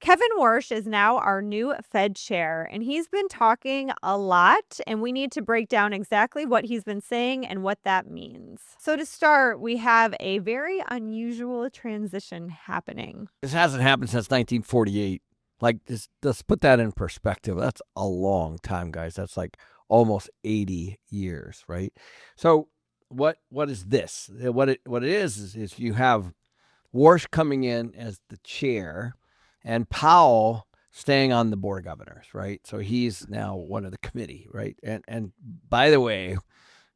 Kevin Warsh is now our new Fed chair, and he's been talking a lot, and we need to break down exactly what he's been saying and what that means. So, to start, we have a very unusual transition happening. This hasn't happened since 1948. Like, let's put that in perspective. That's a long time, guys. That's like almost 80 years, right? So, what is this? What it is you have Warsh coming in as the chair, and Powell staying on the board of governors, right? So he's now one of the committee, right? And by the way,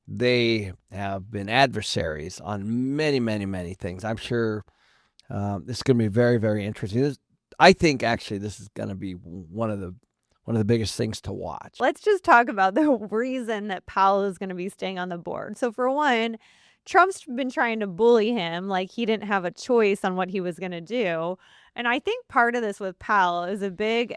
they have been adversaries on many things. I'm sure this is going to be very, very interesting. I think actually this is going to be one of the biggest things to watch. Let's just talk about the reason that Powell is going to be staying on the board. So, for one, Trump's been trying to bully him like he didn't have a choice on what he was going to do. And I think part of this with Powell is a big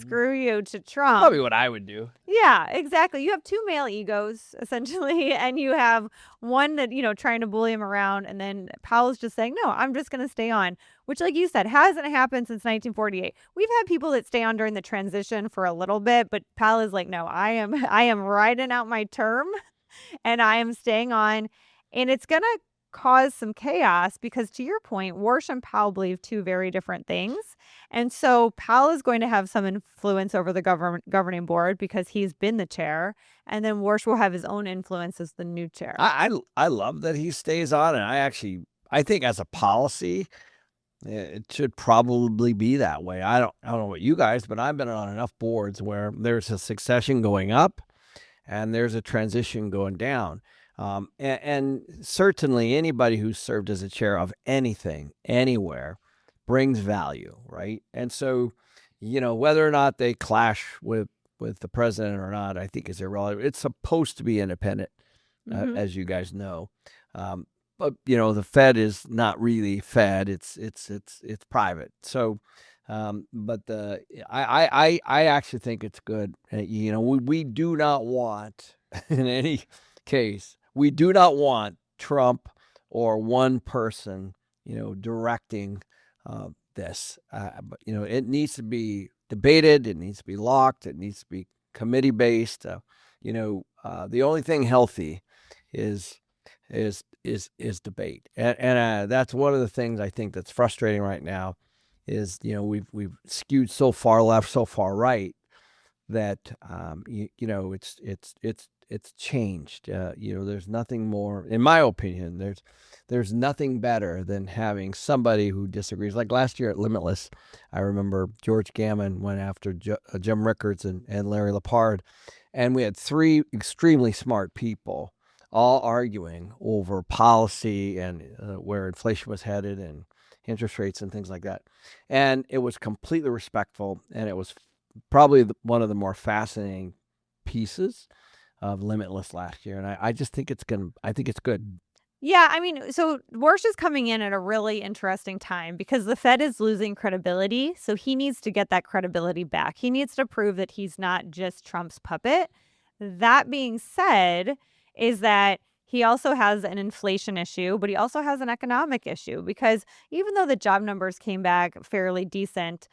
screw you to Trump. Probably what I would do. Yeah, exactly. You have two male egos, essentially, and you have one that, trying to bully him around. And then Powell's just saying, no, I'm just going to stay on, which, like you said, hasn't happened since 1948. We've had people that stay on during the transition for a little bit, but Powell is like, no, I am riding out my term and I am staying on. And it's going to cause some chaos because, to your point, Warsh and Powell believe two very different things. And so Powell is going to have some influence over the governing board because he's been the chair. And then Warsh will have his own influence as the new chair. I love that he stays on. And I think as a policy, it should probably be that way. I don't know what you guys, but I've been on enough boards where there's a succession going up and there's a transition going down. And certainly anybody who's served as a chair of anything, anywhere, brings value, right? And so, whether or not they clash with the president or not, I think is irrelevant. It's supposed to be independent, as you guys know. But the Fed is not really Fed. It's private. So, but I actually think it's good. We do not want in any case. We do not want Trump or one person, directing this. But it needs to be debated. It needs to be locked. It needs to be committee based. The only thing healthy is debate, and that's one of the things I think that's frustrating right now. Is we've skewed so far left, so far right that it's changed. There's nothing more, in my opinion, there's nothing better than having somebody who disagrees. Like last year at Limitless, I remember George Gammon went after Jim Rickards and Larry Lepard, and we had three extremely smart people all arguing over policy and where inflation was headed and interest rates and things like that. And it was completely respectful, and it was probably one of the more fascinating pieces of Limitless last year. And I just think it's good. Yeah, I mean, so Warsh is coming in at a really interesting time because the Fed is losing credibility. So he needs to get that credibility back. He needs to prove that he's not just Trump's puppet. That being said, is that he also has an inflation issue, but he also has an economic issue because even though the job numbers came back fairly decent,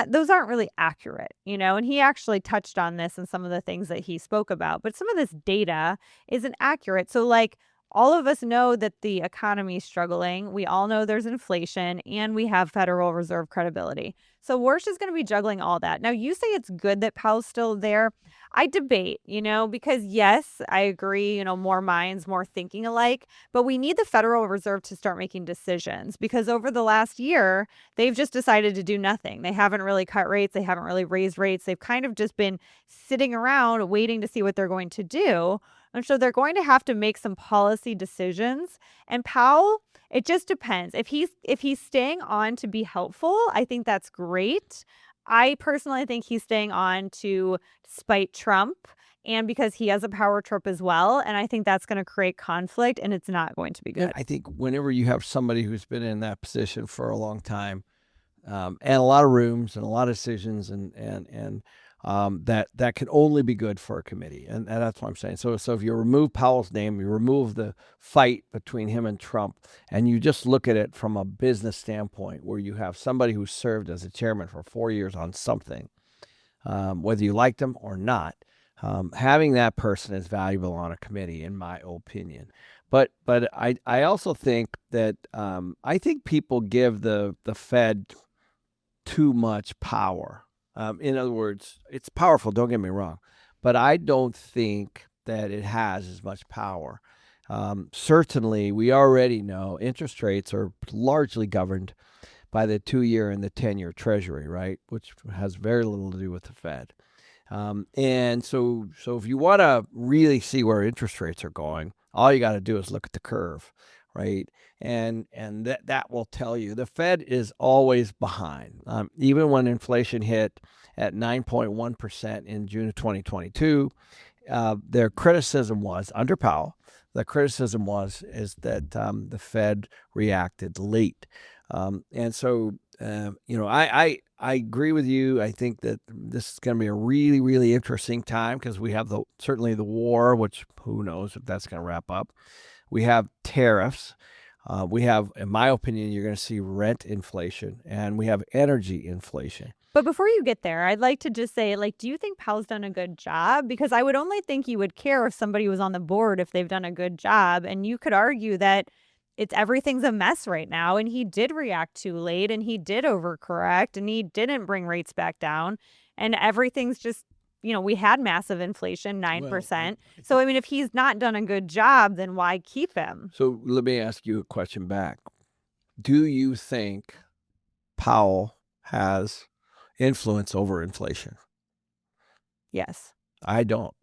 those aren't really accurate, and he actually touched on this in some of the things that he spoke about, but some of this data isn't accurate. So like all of us know that the economy is struggling. We all know there's inflation and we have Federal Reserve credibility. So Warsh is going to be juggling all that. Now you say it's good that Powell's still there. I debate, because yes, I agree, more minds, more thinking alike, but we need the Federal Reserve to start making decisions because over the last year, they've just decided to do nothing. They haven't really cut rates. They haven't really raised rates. They've kind of just been sitting around waiting to see what they're going to do. And so they're going to have to make some policy decisions. And Powell, it just depends. If he's staying on to be helpful, I think that's great. I personally think he's staying on to spite Trump and because he has a power trip as well. And I think that's going to create conflict and it's not going to be good. Yeah, I think whenever you have somebody who's been in that position for a long time, and a lot of rooms and a lot of decisions and that can only be good for a committee, and that's what I'm saying. So if you remove Powell's name, you remove the fight between him and Trump, and you just look at it from a business standpoint, where you have somebody who served as a chairman for 4 years on something, whether you liked them or not. Having that person is valuable on a committee, in my opinion. But I also think that I think people give the Fed too much power. In other words, it's powerful, don't get me wrong, but I don't think that it has as much power. Certainly, we already know interest rates are largely governed by the 2-year and the 10-year Treasury, right? Which has very little to do with the Fed. And so if you want to really see where interest rates are going, all you got to do is look at the curve, right? And that will tell you the Fed is always behind. Even when inflation hit at 9.1% in June of 2022, their criticism was, under Powell, the criticism is that the Fed reacted late. And so, I agree with you. I think that this is going to be a really, really interesting time, because we have certainly the war, which who knows if that's going to wrap up. We have tariffs. We have, in my opinion, you're going to see rent inflation, and we have energy inflation. But before you get there, I'd like to just say, do you think Powell's done a good job? Because I would only think you would care if somebody was on the board if they've done a good job. And you could argue that everything's a mess right now, and he did react too late, and he did overcorrect, and he didn't bring rates back down, and everything's just, we had massive inflation, 9%. So, I mean, if he's not done a good job, then why keep him? So let me ask you a question back. Do you think Powell has influence over inflation? Yes. I don't.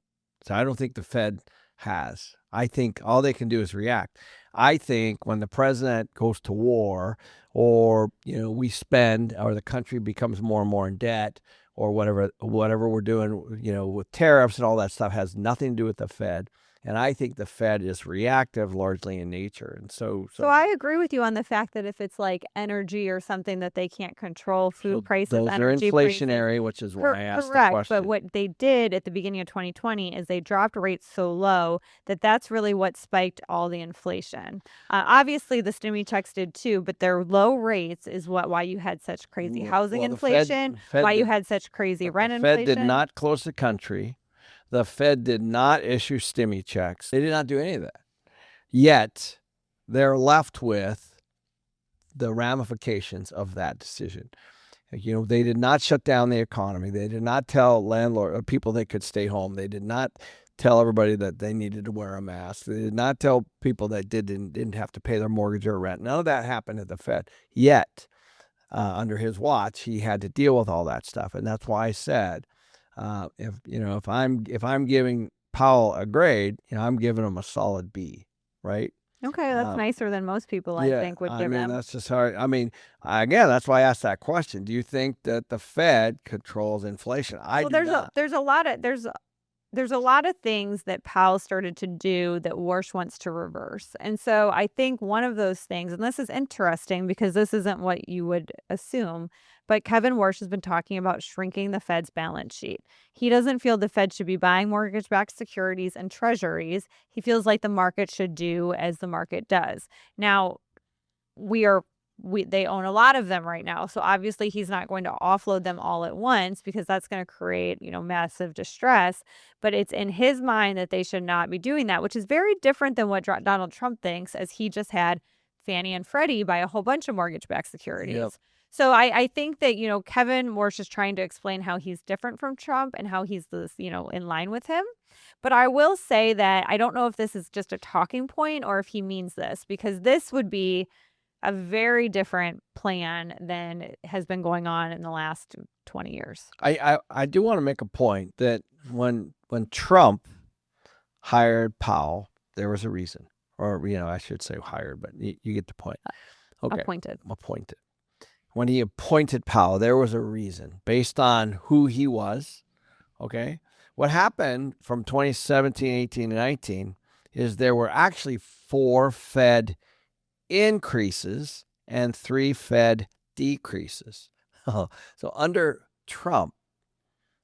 So I don't think the Fed has. I think all they can do is react. I think when the president goes to war, or we spend, or the country becomes more and more in debt, or whatever we're doing, with tariffs and all that stuff, has nothing to do with the Fed. And I think the Fed is reactive largely in nature. And so I agree with you on the fact that if it's like energy or something that they can't control, food prices, those energy are inflationary, which is why I asked the question. But what they did at the beginning of 2020 is they dropped rates so low that's really what spiked all the inflation. Obviously, the stimmy checks did too, but their low rates is why you had such crazy housing inflation, why you had such crazy rent inflation. The Fed did not close the country. The Fed did not issue stimmy checks. They did not do any of that. Yet, they're left with the ramifications of that decision. They did not shut down the economy. They did not tell people they could stay home. They did not tell everybody that they needed to wear a mask. They did not tell people that didn't have to pay their mortgage or rent. None of that happened at the Fed. Yet, under his watch, he had to deal with all that stuff. And that's why I said, if I'm giving Powell a grade, I'm giving him a solid B, right? Okay, that's nicer than most people, I think, would give him. That's just hard. Again, that's why I asked that question. Do you think that the Fed controls inflation? There's a lot of things that Powell started to do that Warsh wants to reverse. And so I think one of those things, and this is interesting because this isn't what you would assume, but Kevin Warsh has been talking about shrinking the Fed's balance sheet. He doesn't feel the Fed should be buying mortgage-backed securities and treasuries. He feels like the market should do as the market does. Now, they own a lot of them right now. So obviously he's not going to offload them all at once, because that's going to create, massive distress. But it's in his mind that they should not be doing that, which is very different than what Donald Trump thinks, as he just had Fannie and Freddie buy a whole bunch of mortgage-backed securities. Yep. So I think that, Kevin Warsh is trying to explain how he's different from Trump and how he's this, in line with him. But I will say that I don't know if this is just a talking point or if he means this, because this would be a very different plan than has been going on in the last 20 years. I do want to make a point that when Trump hired Powell, there was a reason. Or, I should say hired, but you get the point. Okay. Appointed. When he appointed Powell, there was a reason based on who he was. Okay. What happened from 2017, 18, and 19 is there were actually 4 Fed increases and 3 Fed decreases. So under Trump,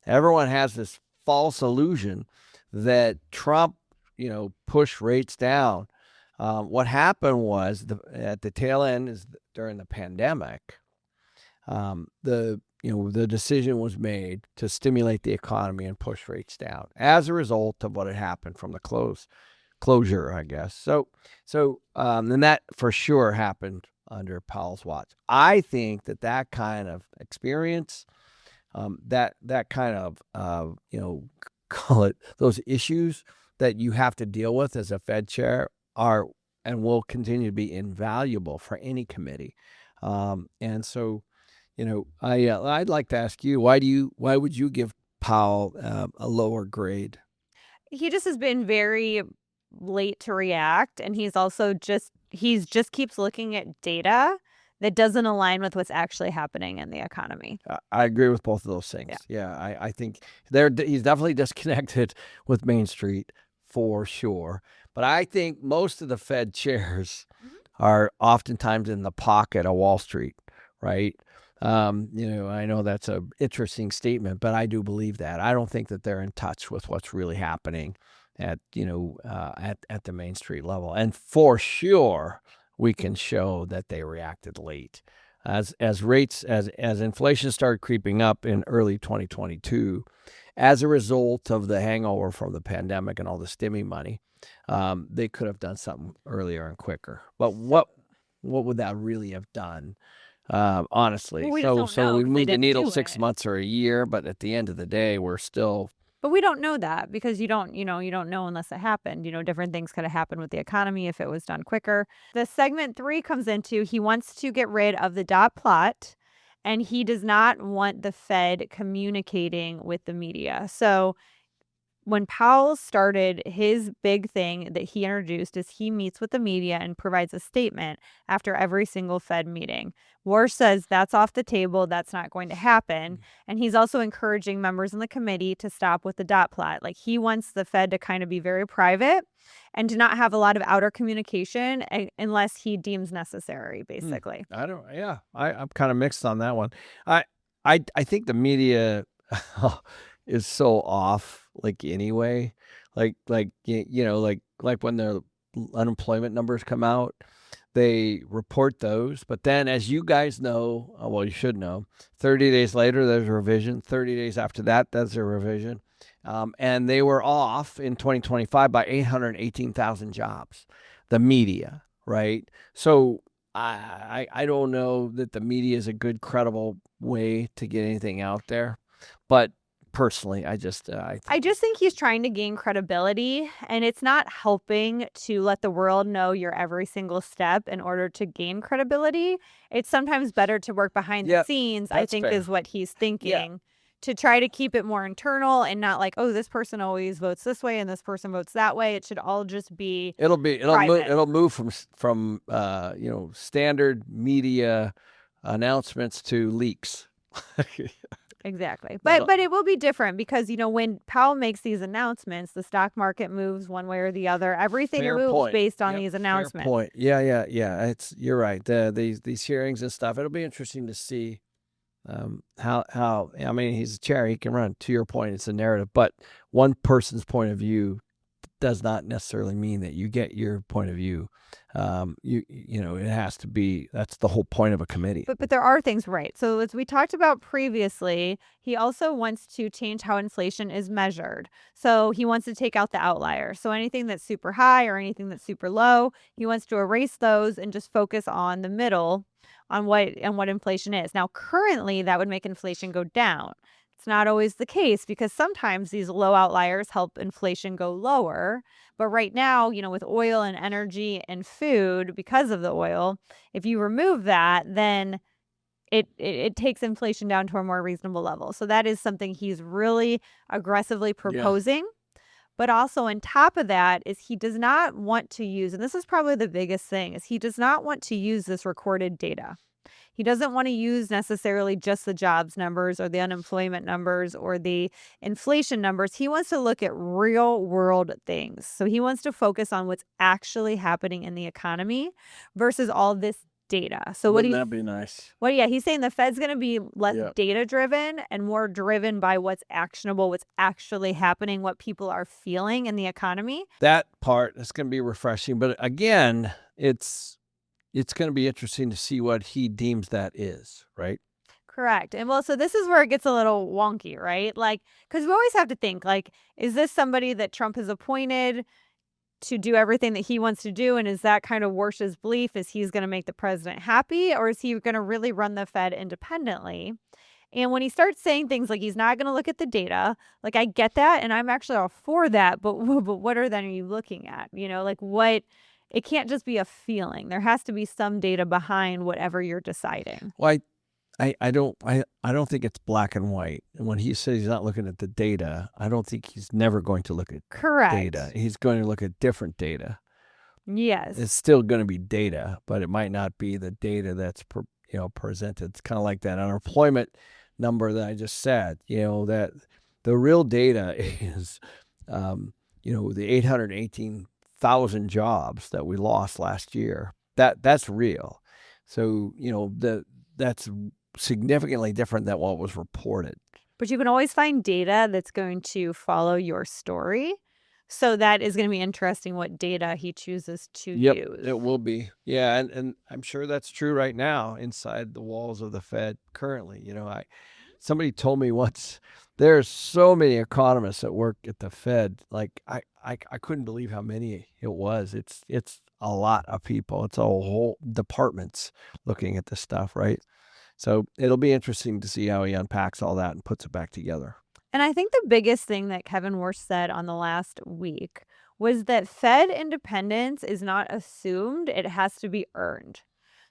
Everyone has this false illusion that Trump, pushed rates down. What happened was at the tail end is during the pandemic, the decision was made to stimulate the economy and push rates down as a result of what had happened from the closure, I guess. And that for sure happened under Powell's watch. I think that kind of experience, that kind of call it those issues that you have to deal with as a Fed chair are and will continue to be invaluable for any committee. And so, I'd like to ask you, why would you give Powell a lower grade? He just has been very late to react, and he's just keeps looking at data that doesn't align with what's actually happening in the economy. I agree with both of those things. Yeah, I think he's definitely disconnected with Main Street for sure. But I think most of the Fed chairs are oftentimes in the pocket of Wall Street, right? I know that's an interesting statement, but I do believe that. I don't think that they're in touch with what's really happening at the Main Street level. And for sure, we can show that they reacted late. As inflation started creeping up in early 2022, as a result of the hangover from the pandemic and all the stimmy money, they could have done something earlier and quicker. But what would that really have done? Honestly, Well, we just don't know we 'cause they moved the didn't needle do 6 it. months or a year, but at the end of the day, we're still. But we don't know that because you don't know unless it happened. Different things could have happened with the economy if it was done quicker. The segment 3 comes into he wants to get rid of the dot plot, and he does not want the Fed communicating with the media. So when Powell started, his big thing that he introduced is he meets with the media and provides a statement after every single Fed meeting. Warsh says that's off the table. That's not going to happen. And he's also encouraging members in the committee to stop with the dot plot. Like he wants the Fed to kind of be very private and to not have a lot of outer communication unless he deems necessary, basically. I'm kind of mixed on that one. I think the media is so off, like anyway, like when the unemployment numbers come out, they report those, but then as you guys know, well, you should know, 30 days later there's a revision, 30 days after that there's a revision, and they were off in 2025 by 818,000 jobs, the media, right? So I don't know that the media is a good credible way to get anything out there, but personally, I just think he's trying to gain credibility, and it's not helping to let the world know your every single step in order to gain credibility. It's sometimes better to work behind the scenes, I think, is what he's thinking, to try to keep it more internal and not like, oh, this person always votes this way and this person votes that way. It should all just be it'll move from standard media announcements to leaks. Exactly. But it will be different because, when Powell makes these announcements, the stock market moves one way or the other. Everything moves based on these announcements. Fair point. Yeah. You're right. These hearings and stuff. It'll be interesting to see how. I mean, he's a chair. He can run. To your point, it's a narrative, but one person's point of view does not necessarily mean that you get your point of view. It has to be, that's the whole point of a committee. But there are things, right? So as we talked about previously, he also wants to change how inflation is measured. So he wants to take out the outliers. So anything that's super high or anything that's super low, he wants to erase those and just focus on the middle on what inflation is. Now, currently that would make inflation go down. It's not always the case because sometimes these low outliers help inflation go lower. But right now, with oil and energy and food, because of the oil, if you remove that, then it takes inflation down to a more reasonable level. So that is something he's really aggressively proposing. But also on top of that is he does not want to use, and this is probably the biggest thing, is he does not want to use this recorded data. He doesn't want to use necessarily just the jobs numbers or the unemployment numbers or the inflation numbers. He wants to look at real world things. So he wants to focus on what's actually happening in the economy versus all this data. So Wouldn't that be nice? he's saying the Fed's going to be less Yep. data driven and more driven by what's actionable, what's actually happening, what people are feeling in the economy. That part is going to be refreshing. But again, it's going to be interesting to see what he deems that is, right? Correct. And well, so this is where it gets a little wonky, right? Like, because we always have to think, like, is this somebody that Trump has appointed to do everything that he wants to do? And is that kind of Warsh's belief, is he's going to make the president happy, or is he going to really run the Fed independently? And when he starts saying things like he's not going to look at the data, like, I get that, and I'm actually all for that, but what are you looking at? Like, what? It can't just be a feeling. There has to be some data behind whatever you're deciding. Well, I don't think it's black and white. And when he says he's not looking at the data, I don't think he's never going to look at Correct. data. He's going to look at different data. Yes. It's still going to be data, but it might not be the data that's presented. It's kind of like that unemployment number that I just said. That the real data is, the 818,000 jobs that we lost last year. That's real. So that's significantly different than what was reported. But you can always find data that's going to follow your story. So that is going to be interesting what data he chooses to use. It will be. Yeah, and I'm sure that's true right now inside the walls of the Fed currently. Somebody told me once, there's so many economists that work at the Fed. Like I couldn't believe how many it was. It's a lot of people. It's a whole departments looking at this stuff, right? So it'll be interesting to see how he unpacks all that and puts it back together. And I think the biggest thing that Kevin Warsh said on the last week was that Fed independence is not assumed, it has to be earned.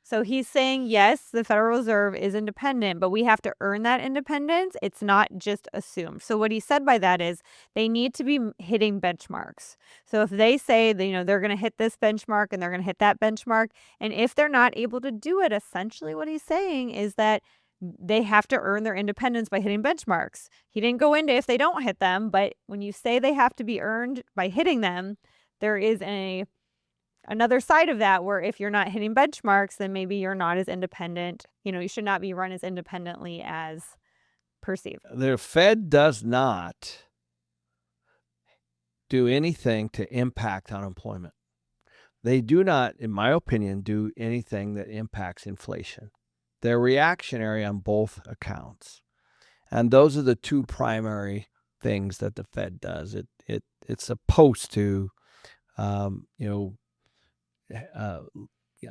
So he's saying, yes, the Federal Reserve is independent, but we have to earn that independence. It's not just assumed. So what he said by that is they need to be hitting benchmarks. So if they say that, they're going to hit this benchmark and they're going to hit that benchmark, and if they're not able to do it, essentially what he's saying is that they have to earn their independence by hitting benchmarks. He didn't go into if they don't hit them, but when you say they have to be earned by hitting them, there is another side of that where if you're not hitting benchmarks, then maybe you're not as independent. You should not be run as independently as perceived. The Fed does not do anything to impact unemployment. They do not, in my opinion, do anything that impacts inflation. They're reactionary on both accounts. And those are the two primary things that the Fed does. It's supposed to,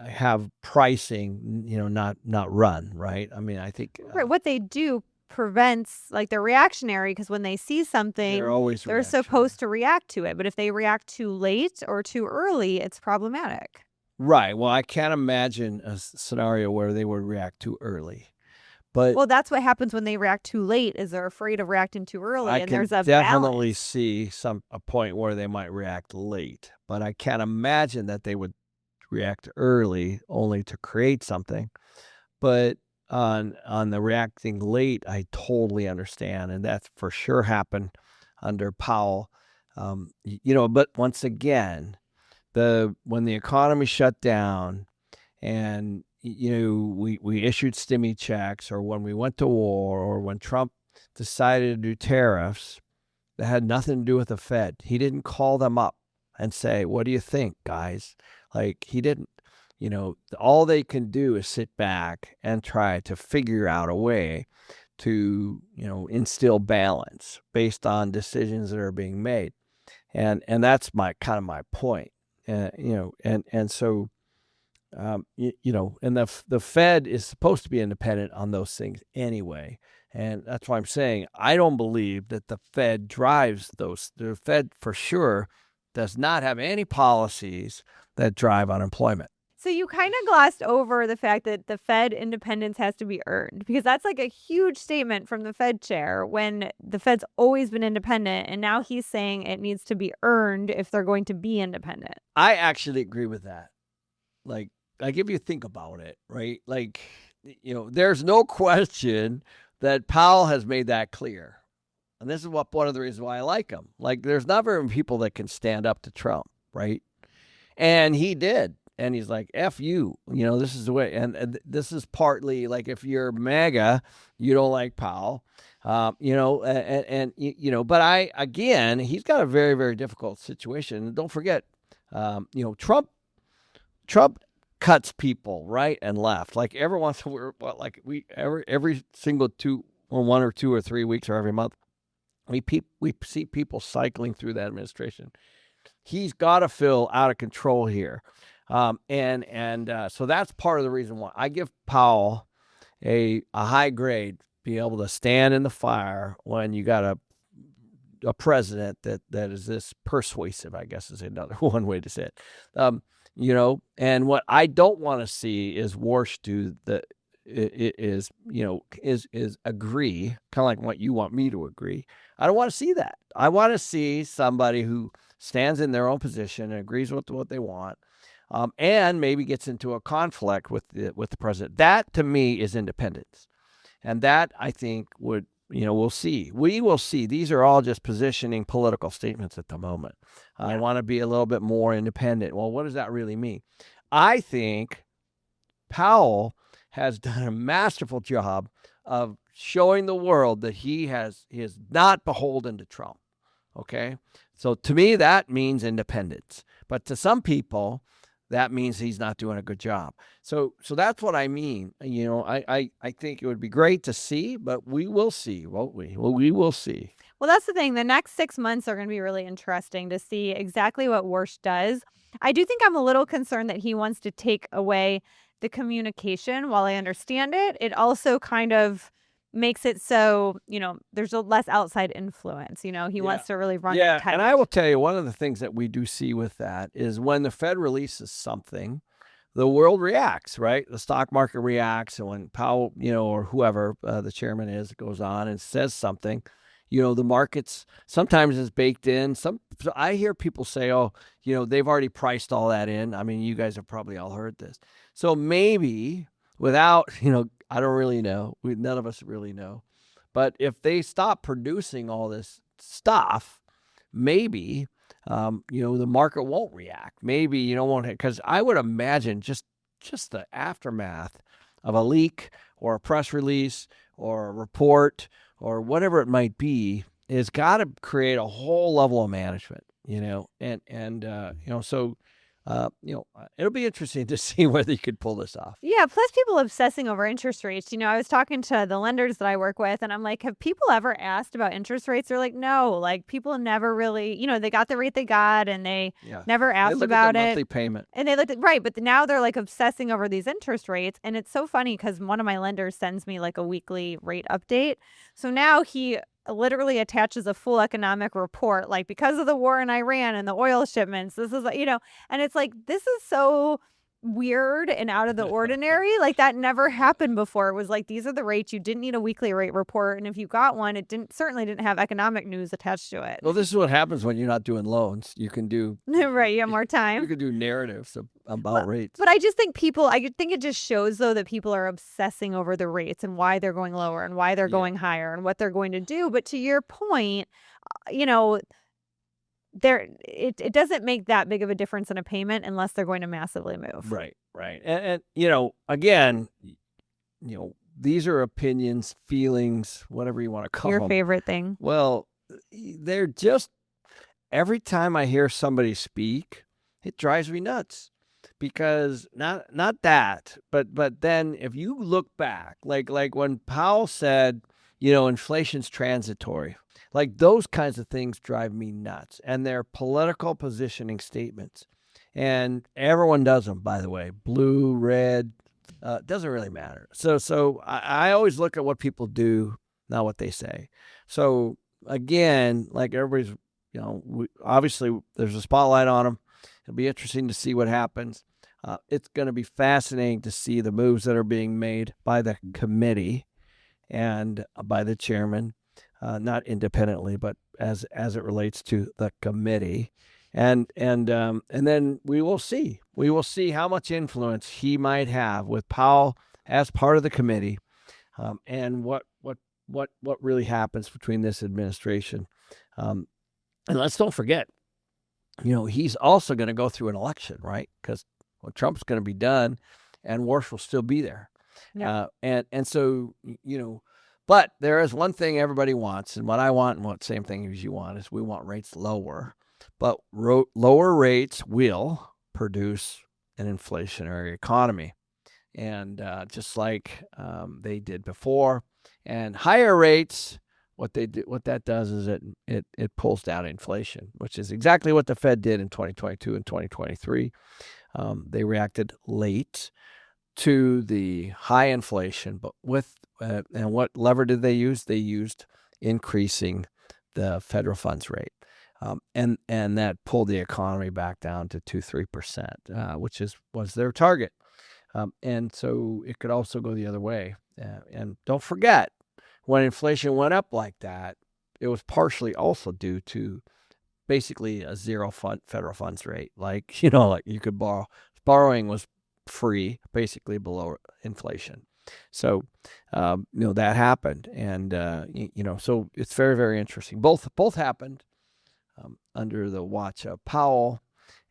have pricing, not run, right? I mean, I think right. What they do prevents, like, they're reactionary because when they see something, they're supposed to react to it. But if they react too late or too early, it's problematic. Right. Well, I can't imagine a scenario where they would react too early. But well, that's what happens when they react too late, is they're afraid of reacting too early. I can definitely see a point where they might react late, but I can't imagine that they would react early only to create something. But on the reacting late, I totally understand, and that's for sure happened under Powell. But once again, when the economy shut down and we issued stimmy checks, or when we went to war, or when Trump decided to do tariffs, that had nothing to do with the Fed. He didn't call them up and say, what do you think, guys? Like, he didn't. All they can do is sit back and try to figure out a way to, instill balance based on decisions that are being made. And that's my point. And so, and the Fed is supposed to be independent on those things anyway. And that's why I'm saying I don't believe that the Fed drives those. The Fed for sure does not have any policies that drive unemployment. So you kind of glossed over the fact that the Fed independence has to be earned, because that's like a huge statement from the Fed chair when the Fed's always been independent. And now he's saying it needs to be earned if they're going to be independent. I actually agree with that. Like if you think about it, right? Like, there's no question that Powell has made that clear. And this is one of the reasons why I like him. Like, there's not very many people that can stand up to Trump, right? And he did. and he's like, F you, this is the way. And this is partly like, if you're MAGA, you don't like Powell, but again, he's got a very, very difficult situation. And don't forget, Trump cuts people right and left. Like every once in a while, every single 1 or 2 or 3 weeks or every month, we see people cycling through that administration. He's got to feel out of control here. So that's part of the reason why I give Powell a high grade, be able to stand in the fire when you got a president that is this persuasive, I guess is another one way to say it. And what I don't want to see is Warsh do is agree, kind of like what you want me to agree. I don't want to see that. I want to see somebody who stands in their own position and agrees with what they want, and maybe gets into a conflict with the president. That to me is independence, and that I think would, we'll see. We will see. These are all just positioning political statements at the moment. Yeah. I want to be a little bit more independent. Well, what does that really mean? I think Powell has done a masterful job of showing the world that he is not beholden to Trump. Okay? So to me, that means independence. But to some people, that means he's not doing a good job. So that's what I mean. I think it would be great to see, but we will see, won't we? Well, we will see. Well, that's the thing. The next 6 months are going to be really interesting to see exactly what Warsh does. I do think I'm a little concerned that he wants to take away the communication. While I understand it, it also kind of makes it so, there's a less outside influence. He wants to really run it tight. And I will tell you, one of the things that we do see with that is when the Fed releases something, the world reacts, right? The stock market reacts. And when Powell, or whoever the chairman is, goes on and says something, the markets sometimes is baked in. So I hear people say, oh, they've already priced all that in. I mean, you guys have probably all heard this. So maybe without, I don't really know. None of us really know. But if they stop producing all this stuff, maybe, the market won't react. Maybe you don't want to, because I would imagine just the aftermath of a leak or a press release or a report or whatever it might be is got to create a whole level of management, so it'll be interesting to see whether you could pull this off. Yeah. Plus people obsessing over interest rates. I was talking to the lenders that I work with and I'm like, have people ever asked about interest rates? They're like, no, like people never really, they got the rate they got and they never asked about it. Monthly payment. And they looked at, right. But now they're like obsessing over these interest rates. And it's so funny because one of my lenders sends me like a weekly rate update. So now he literally attaches a full economic report, like because of the war in Iran and the oil shipments, this is, and it's like, this is so weird and out of the ordinary. Like that never happened before. It was like, these are the rates. You didn't need a weekly rate report. And if you got one, it certainly didn't have economic news attached to it. Well, this is what happens when you're not doing loans. You can do right. You have more time. You can do narratives about rates. But I just think I think it just shows though that people are obsessing over the rates and why they're going lower and why they're going higher and what they're going to do. But to your point, it doesn't make that big of a difference in a payment unless they're going to massively move. Right. And again, these are opinions, feelings, whatever you want to call them. Your favorite thing. Well, they're just, every time I hear somebody speak, it drives me nuts. Because not that, but then if you look back, like when Powell said, inflation's transitory, like those kinds of things drive me nuts. And they're political positioning statements. And everyone does them, by the way, blue, red, doesn't really matter. So I always look at what people do, not what they say. So again, like everybody's, obviously there's a spotlight on them. It'll be interesting to see what happens. It's going to be fascinating to see the moves that are being made by the committee and by the chairman, not independently, but as it relates to the committee. And then we will see. We will see how much influence he might have with Powell as part of the committee, and what really happens between this administration. And let's don't forget, he's also going to go through an election, right? Because Well, Trump's going to be done, and Warsh will still be there. Yep. And so, but there is one thing everybody wants, and what I want, and what same thing as you want, is we want rates lower. But lower rates will produce an inflationary economy, and just like they did before. And higher rates, what that does is it pulls down inflation, which is exactly what the Fed did in 2022 and 2023. They reacted late to the high inflation, but and what lever did they use? They used increasing the federal funds rate, and that pulled the economy back down to 2-3%, which was their target. And so it could also go the other way. And don't forget, when inflation went up like that, it was partially also due to basically a zero federal funds rate. Like you could borrow. Borrowing was free, basically below inflation. So that happened, and so it's very, very interesting. Both happened under the watch of Powell,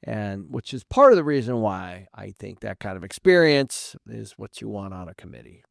and which is part of the reason why I think that kind of experience is what you want on a committee.